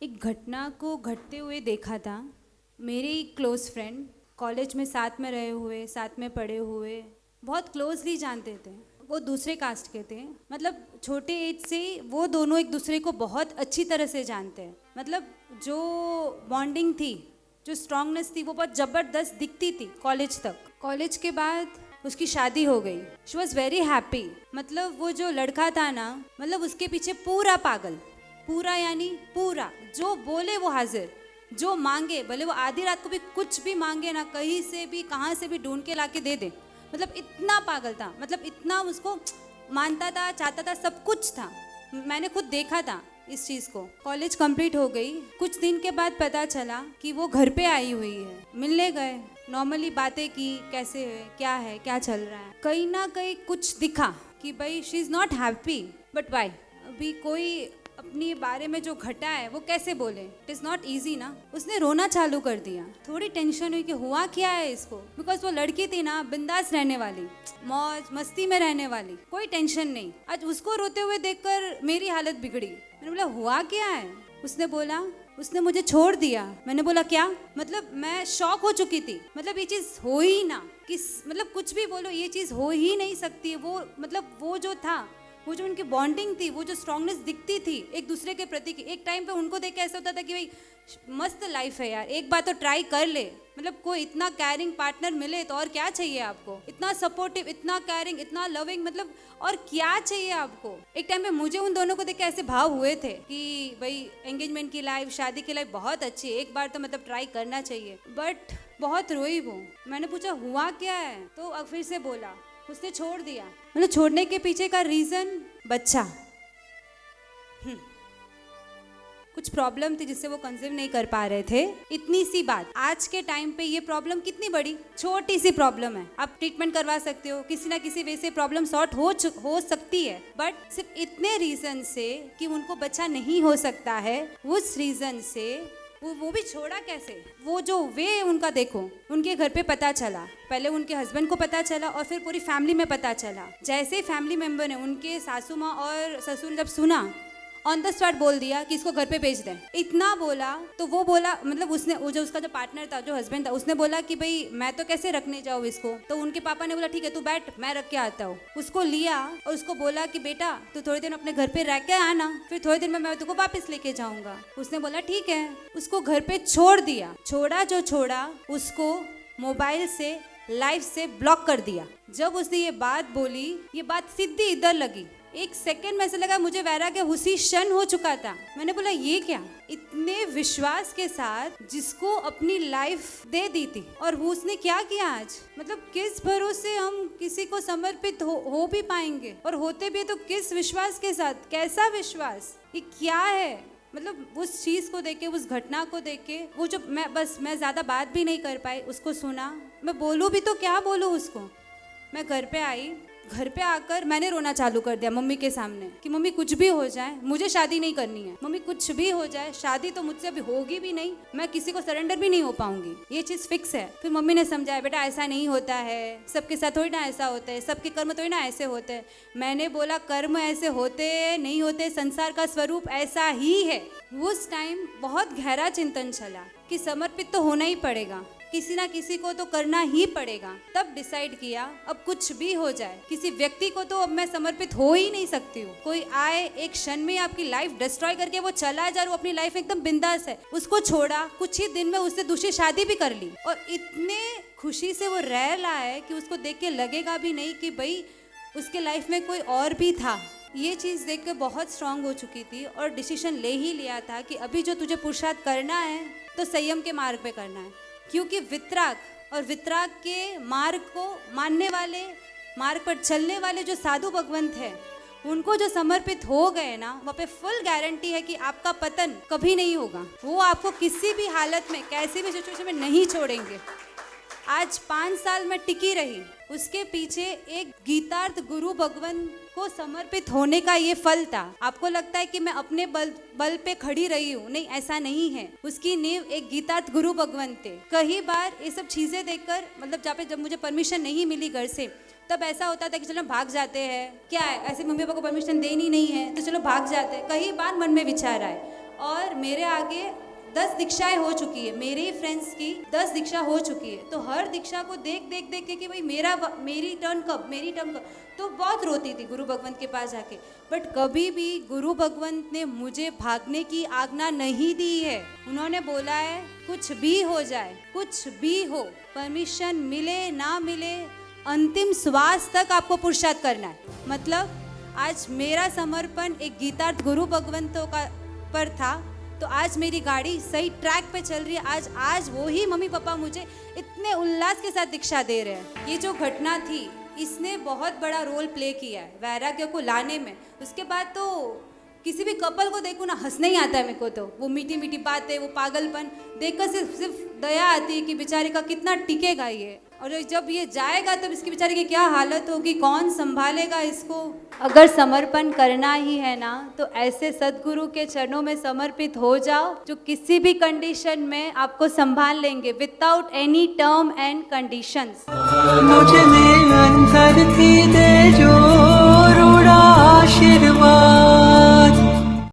एक घटना को घटते हुए देखा था। मेरे एक क्लोज फ्रेंड, कॉलेज में साथ में रहे हुए, साथ में पढ़े हुए, बहुत क्लोजली जानते थे। वो दूसरे कास्ट के थे, मतलब छोटे एज से वो दोनों एक दूसरे को बहुत अच्छी तरह से जानते हैं। मतलब जो बॉन्डिंग थी, जो स्ट्रांगनेस थी, वो बहुत ज़बरदस्त दिखती थी कॉलेज तक। कॉलेज के बाद उसकी शादी हो गई। She was very happy. मतलब वो जो लड़का था ना, मतलब उसके पीछे पूरा पागल, पूरा यानी पूरा, जो बोले वो हाजिर, जो मांगे, भले वो आधी रात को भी कुछ भी मांगे ना, कहीं से भी कहाँ से भी ढूंढ के लाके दे दे। मतलब इतना पागल था, मतलब इतना उसको मानता था, चाहता था, सब कुछ था। मैंने खुद देखा था इस चीज़ को। कॉलेज कंप्लीट हो गई, कुछ दिन के बाद पता चला कि वो घर पे आई हुई है। मिलने गए, नॉर्मली बातें की, कैसे है, क्या चल रहा है। कहीं ना कहीं कुछ दिखा कि भाई she is not happy, but why. अभी कोई अपने बारे में जो घटा है वो कैसे बोले, इट इज़ नॉट ईजी ना। उसने रोना चालू कर दिया। थोड़ी टेंशन हुई कि हुआ क्या है इसको, बिकॉज वो लड़की थी ना, बिंदास रहने वाली, मौज मस्ती में रहने वाली, कोई टेंशन नहीं। आज उसको रोते हुए देखकर मेरी हालत बिगड़ी। मैंने बोला हुआ क्या है। उसने बोला उसने मुझे छोड़ दिया। मैंने बोला क्या? मतलब मैं शॉक हो चुकी थी। मतलब ये चीज़ हो ही ना, किस मतलब कुछ भी बोलो, ये चीज़ हो ही नहीं सकती। वो मतलब वो जो था, वो जो उनकी बॉन्डिंग थी, वो जो स्ट्रांगनेस दिखती थी एक दूसरे के प्रति की, एक टाइम पे उनको देख के ऐसा होता था कि भाई मस्त लाइफ है यार, एक बार तो ट्राई कर ले। मतलब कोई इतना कैरिंग पार्टनर मिले तो और क्या चाहिए आपको। इतना सपोर्टिव, इतना कैरिंग, इतना लविंग, मतलब और क्या चाहिए आपको। एक टाइम पे मुझे उन दोनों को देख के ऐसे भाव हुए थे कि भाई एंगेजमेंट की लाइफ, शादी की लाइफ बहुत अच्छी है, एक बार तो मतलब ट्राई करना चाहिए। बट बहुत रोई वो। मैंने पूछा हुआ क्या है, तो अब फिर से बोला उसने छोड़ दिया। मतलब छोड़ने के पीछे का रीजन बच्चा, कुछ प्रॉब्लम थी जिससे वो कंसीव नहीं कर पा रहे थे। इतनी सी बात। आज के टाइम पे ये प्रॉब्लम कितनी बड़ी, छोटी सी प्रॉब्लम है, आप ट्रीटमेंट करवा सकते हो, किसी ना किसी वे से प्रॉब्लम सॉर्ट हो सकती है। बट सिर्फ इतने रीजन से कि उनको बच्चा नहीं हो सकता है, उस रीजन से वो भी छोड़ा कैसे। वो जो वे उनका देखो, उनके घर पे पता चला, पहले उनके हस्बैंड को पता चला और फिर पूरी फैमिली में पता चला। जैसे ही फैमिली मेंबर ने, उनके सासू माँ और ससुर जब सुना, ऑन द स्पॉट बोल दिया कि इसको घर पे भेज दें। इतना बोला तो वो बोला, मतलब उसने, वो जो उसका जो पार्टनर था, जो हस्बैंड था, उसने बोला कि भाई मैं तो कैसे रखने जाऊँ इसको। तो उनके पापा ने बोला ठीक है तू बैठ, मैं रख के आता हूँ। उसको लिया और उसको बोला कि बेटा तू थोड़ी दिन अपने घर पे रह के आना, फिर थोड़े दिन में मैं तुझको वापस लेके जाऊंगा। उसने बोला ठीक है। उसको घर पे छोड़ दिया। छोड़ा जो छोड़ा, उसको मोबाइल से, लाइफ से ब्लॉक कर दिया। जब उसने ये बात बोली, ये बात सीधी इधर लगी। एक सेकंड में ऐसा लगा मुझे वैराग्य उसी क्षण हो चुका था। मैंने बोला ये क्या, इतने विश्वास के साथ जिसको अपनी लाइफ दे दी थी, और उसने क्या किया आज। मतलब किस भरोसे हम किसी को समर्पित हो भी पाएंगे, और होते भी तो किस विश्वास के साथ, कैसा विश्वास, ये क्या है। मतलब उस चीज़ को देख के, उस घटना को देख के, वो जो मैं ज़्यादा बात भी नहीं कर पाई, उसको सुना। मैं बोलूँ भी तो क्या बोलूँ उसको। मैं घर पे आई, घर पे आकर मैंने रोना चालू कर दिया मम्मी के सामने कि मम्मी कुछ भी हो जाए मुझे शादी नहीं करनी है। मम्मी कुछ भी हो जाए, शादी तो मुझसे अभी होगी भी नहीं, मैं किसी को सरेंडर भी नहीं हो पाऊंगी, ये चीज़ फिक्स है। फिर मम्मी ने समझाया बेटा ऐसा नहीं होता है, सबके साथ थोड़ी ना ऐसा होता है, सबके कर्म थोड़ी ना ऐसे होते हैं। मैंने बोला कर्म ऐसे होते नहीं होते, संसार का स्वरूप ऐसा ही है। उस टाइम बहुत गहरा चिंतन चला कि समर्पित तो होना ही पड़ेगा, किसी ना किसी को तो करना ही पड़ेगा। तब डिसाइड किया अब कुछ भी हो जाए, किसी व्यक्ति को तो अब मैं समर्पित हो ही नहीं सकती हूँ। कोई आए एक क्षण में आपकी लाइफ डिस्ट्रॉय करके वो चला जा रहा, वो अपनी लाइफ एकदम बिंदास है, उसको छोड़ा। कुछ ही दिन में उससे दूसरी शादी भी कर ली, और इतने खुशी से वो रह रहा है कि उसको देख के लगेगा भी नहीं कि भाई उसके लाइफ में कोई और भी था। ये चीज़ देख के बहुत स्ट्रांग हो चुकी थी और डिसीजन ले ही लिया था कि अभी जो तुझे पुरुषार्थ करना है तो संयम के मार्ग पे करना है। क्योंकि वितराग और वितराग के मार्ग को मानने वाले, मार्ग पर चलने वाले जो साधु भगवंत है, उनको जो समर्पित हो गए ना, वहाँ पे फुल गारंटी है कि आपका पतन कभी नहीं होगा। वो आपको किसी भी हालत में, कैसी भी सिचुएशन में नहीं छोड़ेंगे। आज 5 साल में टिकी रही, उसके पीछे एक गीतार्थ गुरु भगवान को समर्पित होने का ये फल था। आपको लगता है कि मैं अपने बल पे खड़ी रही हूँ, नहीं, ऐसा नहीं है। उसकी नींव एक गीतार्थ गुरु भगवान थे। कई बार ये सब चीज़ें देखकर, मतलब जब मुझे परमिशन नहीं मिली घर से, तब ऐसा होता था कि चलो भाग जाते हैं, क्या है ऐसे मम्मी पापा को परमिशन देनी नहीं है तो चलो भाग जाते हैं। कई बार मन में विचार आए, और मेरे आगे 10 दीक्षाएं हो चुकी है, मेरे ही फ्रेंड्स की 10 दीक्षा हो चुकी है। तो हर दीक्षा को देख के कि भाई मेरी टर्न कब, तो बहुत रोती थी गुरु भगवंत के पास जाके। बट कभी भी गुरु भगवंत ने मुझे भागने की आज्ञा नहीं दी है। उन्होंने बोला है कुछ भी हो जाए, कुछ भी हो, परमिशन मिले ना मिले, अंतिम श्वास तक आपको पुरुषार्थ करना है। मतलब आज मेरा समर्पण एक गीतार्थ गुरु भगवंतों का पर था, तो आज मेरी गाड़ी सही ट्रैक पे चल रही है। आज वो ही मम्मी पापा मुझे इतने उल्लास के साथ दीक्षा दे रहे हैं। ये जो घटना थी इसने बहुत बड़ा रोल प्ले किया है वैराग्य को लाने में। उसके बाद तो किसी भी कपल को देखो ना, हंसने ही आता है मेरे को। तो वो मीठी मीठी बातें, वो पागलपन देखकर सिर्फ दया आती है कि बेचारे का कितना टिकेगा ये, और जब ये जाएगा तब इसकी बेचारे की क्या हालत होगी, कौन संभालेगा इसको। अगर समर्पण करना ही है ना तो ऐसे सदगुरु के चरणों में समर्पित हो जाओ जो किसी भी कंडीशन में आपको संभाल लेंगे, without any term and conditions. मुझे निरंतर थी दे जो